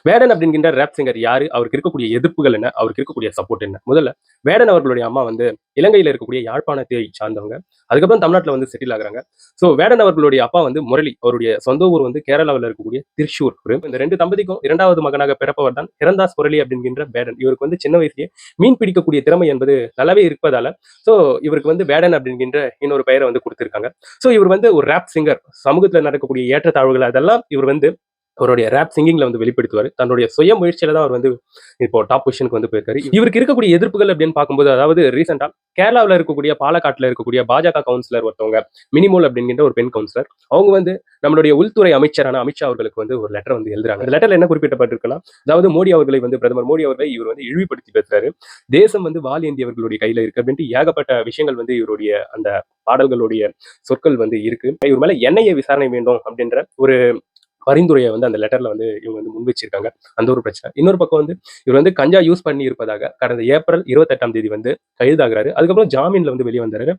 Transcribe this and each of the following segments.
வேடன் அப்படிங்கின்ற rape singer யாரு? அவருக்கு இருக்கக்கூடிய எதிர்ப்புகள் என்ன? அவருக்கு இருக்கக்கூடிய சப்போர்ட் என்ன? முதல்ல வேடன் அவர்களுடைய அம்மா வந்து இலங்கையில இருக்கக்கூடிய யாழ்ப்பாணத்தை சார்ந்தவங்க. அதுக்கப்புறம் தமிழ்நாட்டுல வந்து செட்டில் ஆகுறாங்க. வேடன் அவர்களுடைய அப்பா வந்து முரளி. அவருடைய சொந்த ஊர் வந்து கேரளாவுல இருக்கக்கூடிய திரிச்சூர். இந்த 2 தம்பதிக்கும் 2வது மகனாக பிறப்பவர் தான் ஹிரந்தாஸ் முரளி அப்படிங்கின்ற வேடன். இவருக்கு வந்து சின்ன வயசுலயே மீன் பிடிக்கக்கூடிய திறமை என்பது நல்லாவே இருப்பதால, ஸோ இவருக்கு வந்து வேடன் அப்படிங்கின்ற இன்னொரு பெயரை வந்து குடுத்திருக்காங்க. இவர் வந்து ஒரு ரேப் சிங்கர். சமூகத்துல நடக்கக்கூடிய ஏற்றத்தாழ்வுகள் அதெல்லாம் இவர் வந்து அவருடைய ரேப் சிங்கிங்ல வந்து வெளிப்படுத்துவாரு. தன்னுடைய சுய முயற்சியில தான் அவர் வந்து இப்போ டாப் பொசிஷனுக்கு வந்து போயிருக்காரு. இவருக்கு இருக்கக்கூடிய எதிர்ப்புகள் அப்படின்னு பார்க்கும்போது, அதாவது ரீசென்ட்டா கேரளாவுல இருக்கக்கூடிய பாலக்காட்டுல இருக்கக்கூடிய பாஜக கவுன்சிலர் ஒருத்தவங்க, மினிமோல் அப்படிங்கின்ற ஒரு பெண் கவுன்சிலர். அவங்க வந்து நம்மளுடைய உள்துறை அமைச்சரான அமித் ஷா அவர்களுக்கு வந்து ஒரு லெட்டர் வந்து எழுதுறாங்க. அந்த லெட்டர்ல என்ன குறிப்பிடப்பட்டிருக்குன்னா, அதாவது மோடி அவர்களை வந்து பிரதமர் மோடி அவர்களை இவர் வந்து இழிவுபடுத்தி பேசுறாரு. தேசம் வந்து வால் ஏந்தியவர்களுடைய கையில இருக்கு அப்படின்ட்டு ஏகப்பட்ட விஷயங்கள் வந்து இவருடைய அந்த பாடல்களுடைய சொற்கள் வந்து இருக்கு. இவர் மேல என்ஐஏ விசாரணை வேண்டும் அப்படின்ற ஒரு பரிந்துரையை வந்து அந்த லெட்டர்ல வந்து இவங்க வந்து முன் வச்சிருக்காங்க. அந்த ஒரு பிரச்சனை. இன்னொரு பக்கம் வந்து இவர் வந்து கஞ்சா யூஸ் பண்ணி இருப்பதாக கடந்த ஏப்ரல் 28ஆம் தேதி வந்து கைதாகிறாரு. அதுக்கப்புறம் ஜாமீன்ல வந்து வெளிய வந்தாரு.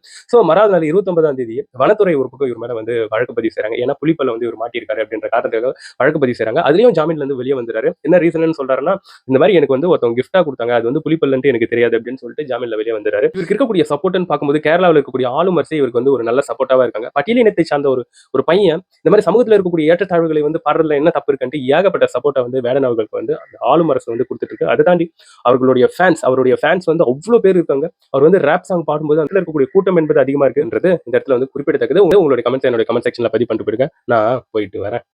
மறாவது நாள் 29ஆம் தேதி வனத்துறை ஒரு பக்கம் இவர் மேல வந்து வழக்கு பதிவு செய்றாங்க. ஏன்னா புலிப்பல்ல வந்து இவர் மாட்டியிருக்காரு அப்படின்ற காரணத்துக்காக வழக்கு பதிவு செய்றாங்க. அதுலயும் ஜாமீன்ல இருந்து வெளிய வந்துறாரு. என்ன ரீசன்னு சொல்றாருன்னா, இந்த மாதிரி எனக்கு வந்து ஒருத்தவங்க கிஃப்ட்டா குடுத்தாங்க. அது வந்து புலிப்பல்லுன்ட்டு எனக்கு தெரியாது அப்படின்னு சொல்லிட்டு ஜாமீன்ல வெளிய வந்துறாரு. இவருக்கு இருக்கக்கூடிய சப்போர்ட்ன்னு பார்க்கும்போது கேரளாவுல இருக்கக்கூடிய ஆளும் வரிசை இவருக்கு வந்து ஒரு நல்ல சப்போர்ட்டாவா இருக்காங்க. பட்டியலினத்தை சார்ந்த ஒரு ஒரு பையன் இந்த மாதிரி சமூகத்துல இருக்கக்கூடிய ஏற்றத்தாழ்வுகளை வந்து பாடுறதுல என்ன தப்பு இருக்குன்ட்டு ஏகப்பட்ட சப்போர்ட்டை வந்து வேடன் அவர்களுக்கு வந்து அந்த ஆளும் அரசு வந்து கொடுத்துட்டு இருக்கு. அதை தாண்டி அவருடைய ஃபேன்ஸ் வந்து அவ்வளவு பேர் இருக்காங்க. அவர் வந்து ரேப் சாங் பாடும்போது அதுல இருக்கக்கூடிய கூட்டம் என்பது அதிகமா இருக்குன்றது இந்த இடத்துல வந்து குறிப்பிடத்தக்கது. உங்களுடைய கமெண்ட்ஸ் என்னுடைய கமெண்ட் செக்ஷன்ல பதிவு பண்ணிட்டு போயிருங்க. நான் போயிட்டு வரேன்.